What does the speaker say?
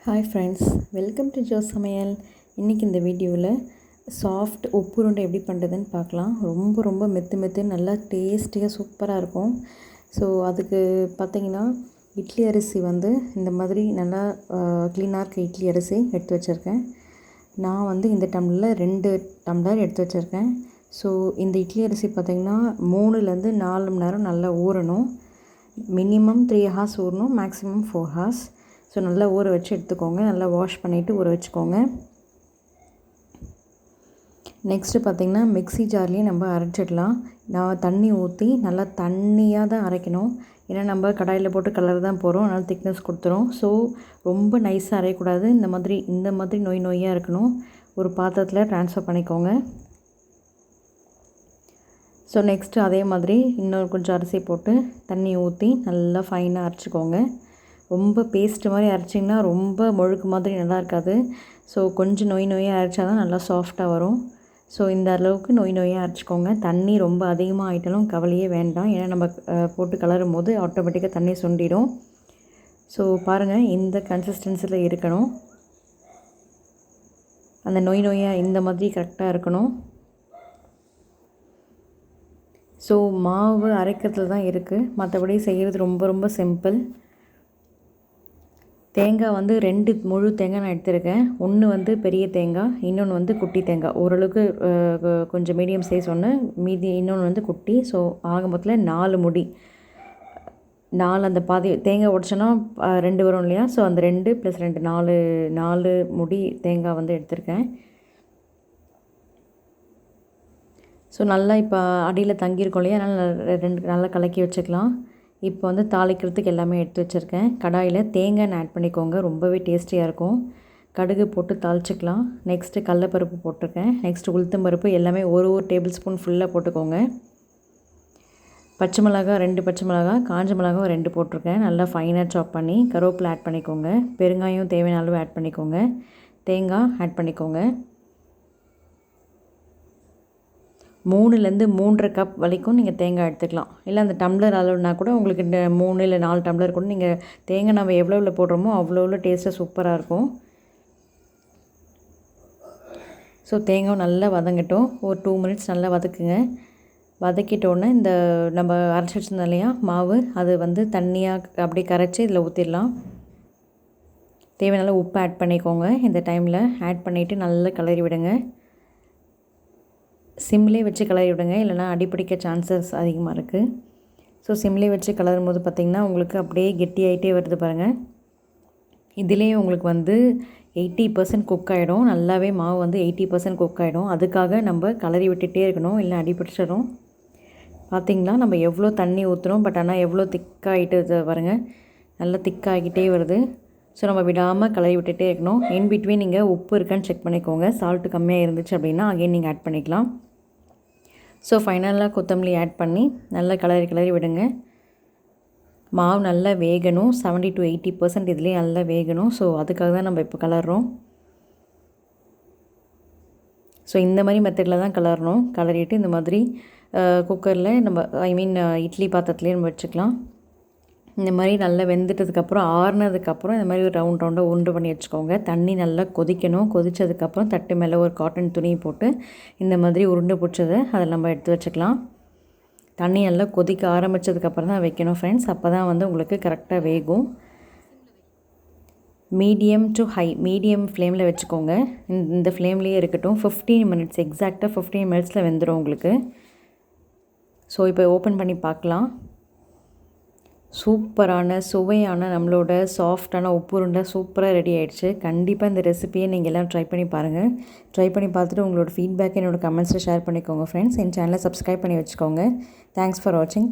Hi friends, welcome to Joe சமையல். இன்றைக்கி இந்த வீடியோவில் சாஃப்ட் உப்பு உருண்டை எப்படி பண்ணுறதுன்னு பார்க்கலாம். ரொம்ப மெத்து நல்லா டேஸ்டியாக சூப்பராக இருக்கும். ஸோ அதுக்கு பார்த்திங்கன்னா இட்லி அரிசி வந்து இந்த மாதிரி நல்லா க்ளீனாக இருக்க இட்லி அரிசி எடுத்து வச்சுருக்கேன். நான் இந்த டம்ளரில் 2 டம்ளர் எடுத்து வச்சுருக்கேன். ஸோ இந்த இட்லி அரிசி பார்த்திங்கன்னா 3லேருந்து 4 மணி நேரம் நல்லா ஊறணும். மினிமம் 3 ஹார்ஸ் ஊறணும், மேக்ஸிமம் 4 ஹார்ஸ். ஸோ நல்லா ஊற வச்சு எடுத்துக்கோங்க. நல்லா வாஷ் பண்ணிவிட்டு ஊற வச்சுக்கோங்க. நெக்ஸ்ட்டு பார்த்திங்கன்னா மிக்ஸி ஜார்லேயும் நம்ம அரைச்சிடலாம். நான் தண்ணி ஊற்றி நல்லா தண்ணியாக தான் அரைக்கணும். ஏன்னா நம்ம கடாயில் போட்டு கலர் தான் போகிறோம், அதனால் திக்னஸ் கொடுத்துரும். ஸோ ரொம்ப நைஸாக அரையக்கூடாது. இந்த மாதிரி நொய்யாக இருக்கணும். ஒரு பாத்திரத்தில் ட்ரான்ஸ்ஃபர் பண்ணிக்கோங்க. ஸோ நெக்ஸ்ட்டு அதே மாதிரி இன்னொரு கொஞ்சம் அரிசி போட்டு தண்ணி ஊற்றி நல்லா ஃபைனாக அரைச்சிக்கோங்க. ரொம்ப பேஸ்ட்டு மாதிரி அரைச்சிங்கன்னா ரொம்ப முழுக்கு மாதிரி நல்லா இருக்காது. ஸோ கொஞ்சம் நொய்யாக அரைச்சா தான் நல்லா சாஃப்டாக வரும். ஸோ இந்த அளவுக்கு நொய்யாக அரைச்சிக்கோங்க. தண்ணி ரொம்ப அதிகமாக ஆகிட்டாலும் கவலையே வேண்டாம். ஏன்னா நம்ம போட்டு கலரும் போது ஆட்டோமேட்டிக்காக தண்ணி சுண்டிடும். ஸோ பாருங்கள், இந்த கன்சிஸ்டன்சியில் இருக்கணும். அந்த நொய்யாக இந்த மாதிரி கரெக்டாக இருக்கணும். ஸோ மாவு அரைக்கிறதுல தான் இருக்குது, மற்றபடி செய்கிறது ரொம்ப சிம்பிள். தேங்காய் 2 முழு தேங்காய் நான் எடுத்திருக்கேன். ஒன்று பெரிய தேங்காய், இன்னொன்று குட்டி தேங்காய். ஓரளவுக்கு கொஞ்சம் மீடியம் சைஸ் ஒன்று, மீதி இன்னொன்று குட்டி. ஸோ ஆக மொத்தத்தில் 4 முடி. 4 அந்த பாதி தேங்காய் உடச்சோன்னா 2 வரும் இல்லையா? ஸோ அந்த 2 + 2 4 முடி தேங்காய் எடுத்திருக்கேன். ஸோ நல்லா இப்போ அடியில் தங்கியிருக்கோம் இல்லையா? அதனால் 2 நல்லா கலக்கி வச்சுக்கலாம். இப்போ தாளிக்கிறதுக்கு எல்லாமே எடுத்து வச்சுருக்கேன். கடாயில் தேங்காய் ஆட் பண்ணிக்கோங்க, ரொம்பவே டேஸ்டியாக இருக்கும். கடுகு போட்டு தாளிச்சிக்கலாம். நெக்ஸ்ட்டு கடலப்பருப்பு போட்டிருக்கேன். நெக்ஸ்ட்டு உளுத்தம்பருப்பு எல்லாமே ஒரு டேபிள் ஸ்பூன் ஃபுல்லாக போட்டுக்கோங்க. பச்சை மிளகா 2 பச்சை மிளகா, காஞ்ச மிளகா 2 போட்டிருக்கேன். நல்லா ஃபைனாக சாப் பண்ணி கருவேப்பிலை ஆட் பண்ணிக்கோங்க. பெருங்காயம் தேவையான அளவு ஆட் பண்ணிக்கோங்க. தேங்காய் ஆட் பண்ணிக்கோங்க. 3லேருந்து 3.5 கப் வரைக்கும் நீங்கள் தேங்காய் எடுத்துக்கலாம். இல்லை அந்த டம்ளர் அளவுனா கூட உங்களுக்கு 3 இல்லை 4 டம்ளர் கூட நீங்கள் தேங்காய் நம்ம எவ்வளோ போடுறோமோ அவ்வளோ டேஸ்ட்டாக சூப்பராக இருக்கும். ஸோ தேங்காய் நல்லா வதங்கட்டும். ஒரு 2 மினிட்ஸ் நல்லா வதக்குங்க. வதக்கிட்டோன்னே இந்த நம்ம அரைச்சி வச்சுருந்தோம் இல்லையா மாவு, அது தண்ணியாக அப்படியே கரைச்சி இதில் ஊற்றிடலாம். தேவையான உப்பு ஆட் பண்ணிக்கோங்க. இந்த டைமில் ஆட் பண்ணிவிட்டு நல்லா கிளறி விடுங்க. சிம்லேயே வச்சு கிளறி விடுங்க, இல்லைனா அடிப்பிடிக்க சான்சஸ் அதிகமாக இருக்குது. ஸோ சிம்லேயே வச்சு கிளறும் போது பார்த்திங்கன்னா உங்களுக்கு அப்படியே கெட்டியாகிட்டே வருது பாருங்கள். இதிலே உங்களுக்கு 80% குக் ஆகிடும். நல்லாவே மாவு 80% குக் ஆகிடும். அதுக்காக நம்ம கிளறி விட்டுகிட்டே இருக்கணும், இல்லை அடிப்பிடிச்சிடும். பார்த்திங்களா நம்ம எவ்வளோ தண்ணி ஊற்றுறோம், பட் ஆனால் எவ்வளோ திக்காகிட்டு பாருங்கள், நல்லா திக்காகிட்டே வருது. ஸோ நம்ம விடாமல் கிளறி விட்டுகிட்டே இருக்கணும். இன் பிட்வீன் நீங்கள் உப்பு இருக்கான்னு செக் பண்ணிக்கோங்க. சால்ட்டு கம்மியாக இருந்துச்சு அப்படின்னா அகைன் நீங்கள் ஆட் பண்ணிக்கலாம். ஸோ ஃபைனலாக கொத்தமல்லி ஆட் பண்ணி நல்லா கிளறி விடுங்க. மாவு நல்லா வேகணும். 70 to 80% இதுலேயே நல்லா வேகணும். ஸோ அதுக்காக தான் நம்ம இப்போ கிளறோம். ஸோ இந்த மாதிரி மெத்தடில் தான் கிளறணும். கிளறிட்டு இந்த மாதிரி குக்கரில் நம்ம இட்லி பாத்திரத்துலேயே நம்ம வச்சுக்கலாம். இந்த மாதிரி நல்லா வெந்துட்டதுக்கப்புறம் ஆறுனதுக்கப்புறம் இந்த மாதிரி ஒரு ரவுண்டாக உருண்டை பண்ணி வச்சுக்கோங்க. தண்ணி நல்லா கொதிக்கணும். கொதித்ததுக்கப்புறம் தட்டு மேலே ஒரு காட்டன் துணி போட்டு இந்த மாதிரி உருண்டை பிடிச்சதை அதில் நம்ம எடுத்து வச்சுக்கலாம். தண்ணி நல்லா கொதிக்க ஆரம்பித்ததுக்கப்புறம் தான் வைக்கணும் ஃப்ரெண்ட்ஸ். அப்போ தான் உங்களுக்கு கரெக்டாக வேகும். மீடியம் டு ஹை, மீடியம் ஃப்ளேமில் வச்சுக்கோங்க. இந்த ஃப்ளேம்லேயே இருக்கட்டும். 15 மினிட்ஸ், எக்ஸாக்டாக 15 மினிட்ஸில் வெந்துடும் உங்களுக்கு. ஸோ இப்போ ஓப்பன் பண்ணி பார்க்கலாம். சூப்பரான சுவையான நம்மளோட சாஃப்டான உப்பு உருண்டை சூப்பராக ரெடி ஆகிடுச்சு. கண்டிப்பாக இந்த ரெசிபியை நீங்கள் எல்லாம் ட்ரை பண்ணி பாருங்கள். ட்ரை பண்ணி பார்த்துட்டு உங்களோட ஃபீட்பேக் என்னோடய கமெண்ட்ஸில் ஷேர் பண்ணிக்கோங்க ஃப்ரெண்ட்ஸ். என் சேனலை சப்ஸ்கிரைப் பண்ணி வச்சுக்கோங்க. தேங்க்ஸ் ஃபார் வாட்சிங்.